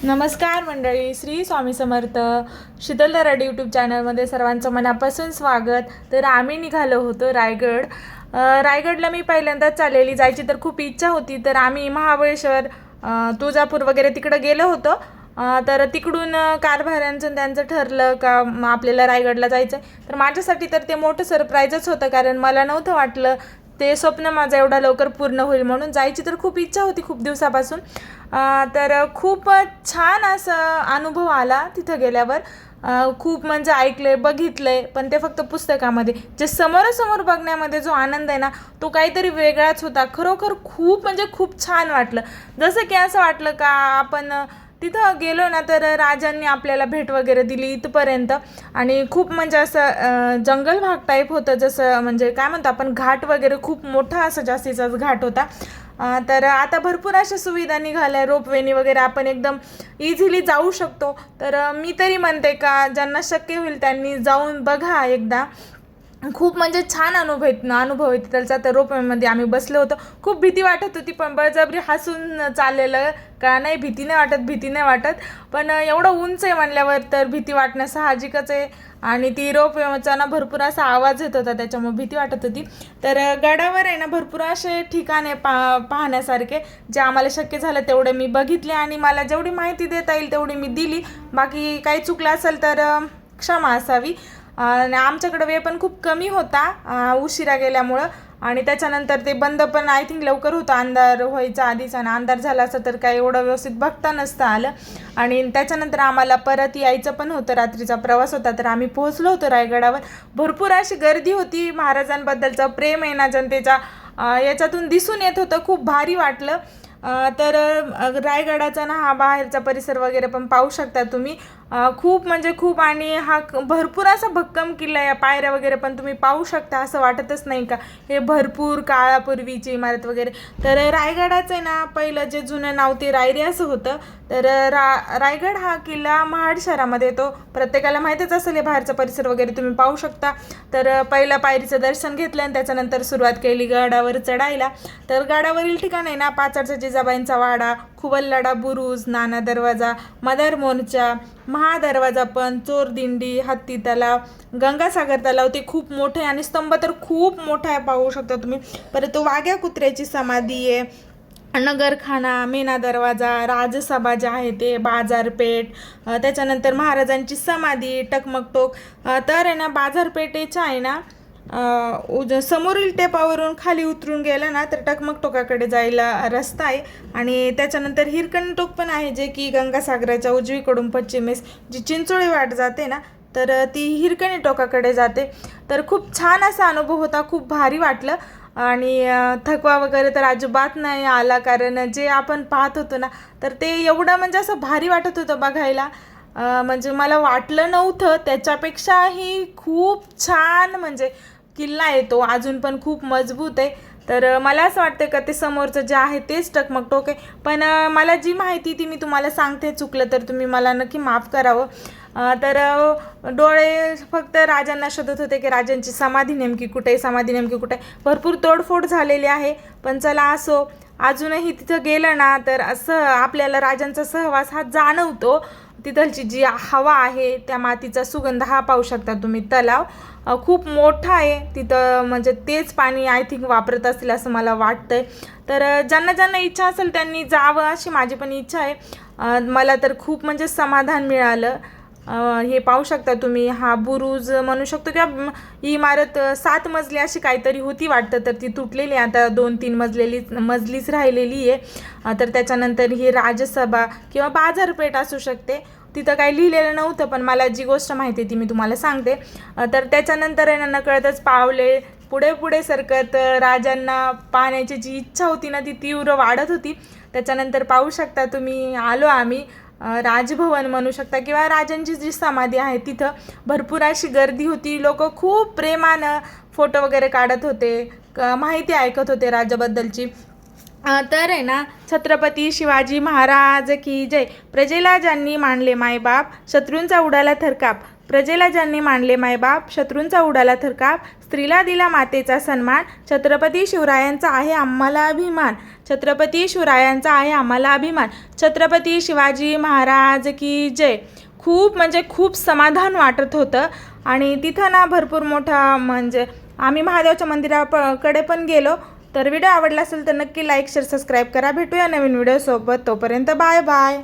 नमस्कार मंडळी, श्री स्वामी समर्थ. शीतल दराडे यूट्यूब चॅनलमध्ये सर्वांचं मनापासून स्वागत. तर आम्ही निघालो होतो रायगड. रायगडला मी पहिल्यांदाच चाललेली, जायची तर खूप इच्छा होती. तर आम्ही महाबळेश्वर, तुळजापूर वगैरे तिकडं गेलो होतो. तर तिकडून कारभाऱ्यांचं त्यांचं ठरलं का आपल्याला रायगडला जायचं आहे. तर माझ्यासाठी तर ते मोठं सरप्राईजच होतं, कारण मला नव्हतं वाटलं ते स्वप्न माझं एवढा लवकर पूर्ण होईल म्हणून. जायची तर खूप इच्छा होती खूप दिवसापासून. तर खूप छान असं अनुभव आला तिथं गेल्यावर. खूप म्हणजे ऐकले बघितले, पण ते फक्त पुस्तकामध्ये. जे समोरासमोर बघण्यामध्ये जो आनंद आहे ना, तो काहीतरी वेगळाच होता. खरोखर खूप म्हणजे खूप छान वाटलं. जसं की असं वाटलं का आपण तिथं गेलो ना, तर राजांनी आपल्याला भेट वगैरे दिली इथपर्यंत. आणि खूप म्हणजे असं जंगल भाग टाईप होतं, जसं म्हणजे काय म्हणतो आपण, घाट वगैरे खूप मोठा असं जास्तीचाच घाट होता. तर आता भरपूर अशा सुविधा निघाल्या, रोपवेनी वगैरे आपण एकदम इझिली जाऊ शकतो. तर मी तरी म्हणते का ज्यांना शक्य होईल त्यांनी जाऊन बघा एकदा. खूप म्हणजे छान अनुभव येते त्याचा. तर रोपवेमध्ये आम्ही बसलो होतो. खूप भीती वाटत होती, पण बळजबरी हसून चाललेलं का नाही, भीती नाही वाटत. पण एवढं उंच आहे म्हणल्यावर तर भीती वाटणं साहजिकच आहे. आणि ती रोपवेचा ना भरपूर असा आवाज येत होता, त्याच्यामुळे भीती वाटत होती. तर गडावर आहे ना भरपूर असे ठिकाणे पाहण्यासारखे, जे आम्हाला शक्य झालं तेवढे मी बघितले, आणि मला जेवढी माहिती देता येईल तेवढी मी दिली. बाकी काही चुकलं असेल तर क्षमा असावी. आणि आमच्याकडे वेळ पण खूप कमी होता उशिरा गेल्यामुळं. आणि त्याच्यानंतर ते बंद पण आय थिंक लवकर होतं, अंधार व्हायचा आधीच. आणि अंधार झाला असं तर काही एवढं व्यवस्थित बघता नसतं आलं. आणि त्याच्यानंतर आम्हाला परत यायचं पण होतं, रात्रीचा प्रवास होता. तर आम्ही पोहोचलो होतो रायगडावर. भरपूर अशी गर्दी होती. महाराजांबद्दलचं प्रेम आहे ना जनतेचा याच्यातून दिसून येत होतं. खूप भारी वाटलं. तर रायगडाचा ना हा बाहेरचा परिसर वगैरे पण पाहू शकता तुम्ही. खूप म्हणजे खूप. आणि हा भरपूर असा भक्कम किल्ला आहे. पायऱ्या वगैरे पण तुम्ही पाहू शकता, असं वाटतच नाही का हे भरपूर काळापूर्वीची इमारत वगैरे. तर रायगडाचं आहे ना पहिलं जे जुनं नाव ते रायरी असं होतं. तर रायगड हा किल्ला महाड शहरामध्ये येतो. प्रत्येकाला माहीतच असेल हे बाहेरचा परिसर वगैरे तुम्ही पाहू शकता. तर पहिल्या पायरीचं दर्शन घेतलं आणि त्याच्यानंतर सुरुवात केली गडावर चढायला. तर गडावरील ठिकाण आहे ना, पाचाडचा जिजाबाईंचा वाडा, खुवल्लाडा बुरुज, नाना दरवाजा, मदार मोर्चा, महादरवाजा, पण चोरदिंडी, हत्ती तलाव, गंगासागर तलाव ते खूप मोठे. आणि स्तंभ तर खूप मोठा आहे, पाहू शकता तुम्ही. परत तो वाघ्या कुत्र्याची समाधी आहे, नगरखाना, मेना दरवाजा, राजसभा जे आहे ते, बाजारपेठ, त्याच्यानंतर महाराजांची समाधी, टकमक टोक. तर आहे ना बाजारपेठेच्या आहे ना समोरील टेपावरून खाली उतरून गेला ना तर टकमक टोकाकडे जायला रस्ता आहे. आणि त्याच्यानंतर हिरकणी टोक पण आहे, जे की गंगासागराच्या उजवीकडून पश्चिमेस जी चिंचोळी वाट जाते ना, तर ती हिरकणी टोकाकडे जाते. तर खूप छान असा अनुभव होता, खूप भारी वाटलं. आणि थकवा वगैरे तर अजिबात नाही आला, कारण जे आपण पाहत होतो ना तर ते एवढं म्हणजे असं भारी वाटत होतं बघायला. म्हणजे मला वाटलं नव्हतं, त्याच्यापेक्षाही खूप छान म्हणजे किल्ला आहे तो, अजून पण खूप मजबूत आहे. तर मला असं वाटतं का ते समोरचं जे आहे तेच टकमक टोक आहे. पण मला जी माहिती ती मी तुम्हाला सांगते, चुकलं तर तुम्ही मला नक्की माफ करावं. तर डोळे फक्त राजांना शोधत होते की राजांची समाधी नेमकी कुठे भरपूर तोडफोड झालेली आहे, पण चला असो. अजूनही तिथं गेलं ना तर असं आपल्याला राजांचा सहवास हा जाणवतो. तिथलची जी हवा आहे, त्या मातीचा सुगंध हा पाहू शकता तुम्ही. तलाव खूप मोठा आहे तिथं, म्हणजे तेच पाणी आय थिंक वापरत असतील असं मला वाटतंय. तर ज्यांना इच्छा असेल त्यांनी जावं, अशी माझी पण इच्छा आहे. मला तर खूप म्हणजे समाधान मिळालं. हे पाहू शकता तुम्ही, हा बुरुज म्हणू शकतो किंवा ही इमारत 7 मजली अशी काहीतरी होती वाटतं, तर ती तुटलेली आता 2-3 मजलीच राहिलेली आहे. तर त्याच्यानंतर ही राजसभा किंवा बाजारपेठ असू शकते. तिथं काही लिहिलेलं नव्हतं, पण मला जी गोष्ट माहिती ती मी तुम्हाला सांगते. तर त्याच्यानंतर आहे ना नकळतच पावले पुढे सरकत राजांना पाहण्याची जी इच्छा होती ना ती तीव्र वाढत होती. त्याच्यानंतर पाहू शकता तुम्ही, आलो आम्ही राजभवन म्हणू शकता किंवा राजांची जी समाधी आहे तिथं. भरपूर अशी गर्दी होती, लोक खूप प्रेमानं फोटो वगैरे काढत होते, माहिती ऐकत होते राजाबद्दलची. तर आहे ना, छत्रपती शिवाजी महाराज की जय. प्रजेला ज्यांनी मानले मायबाप, शत्रूंचा उडाला थरकाप, प्रजेला ज्यांनी मानले मायबाप, शत्रूंचा उडाला थरकाप, स्त्रीला दिला मातेचा सन्मान, छत्रपती शिवरायांचा आहे आम्हाला अभिमान, छत्रपती शिवरायांचा आहे आम्हाला अभिमान, छत्रपती शिवाजी महाराज की जय. खूप म्हणजे खूप समाधान वाटत होतं. आणि तिथं ना भरपूर मोठा म्हणजे आम्ही महादेवच्या मंदिराकडे पण गेलो. तर व्हिडिओ आवडला असेल तर नक्की लाईक शेअर सबस्क्राईब करा. भेटूया नवीन व्हिडिओसोबत. तोपर्यंत बाय बाय.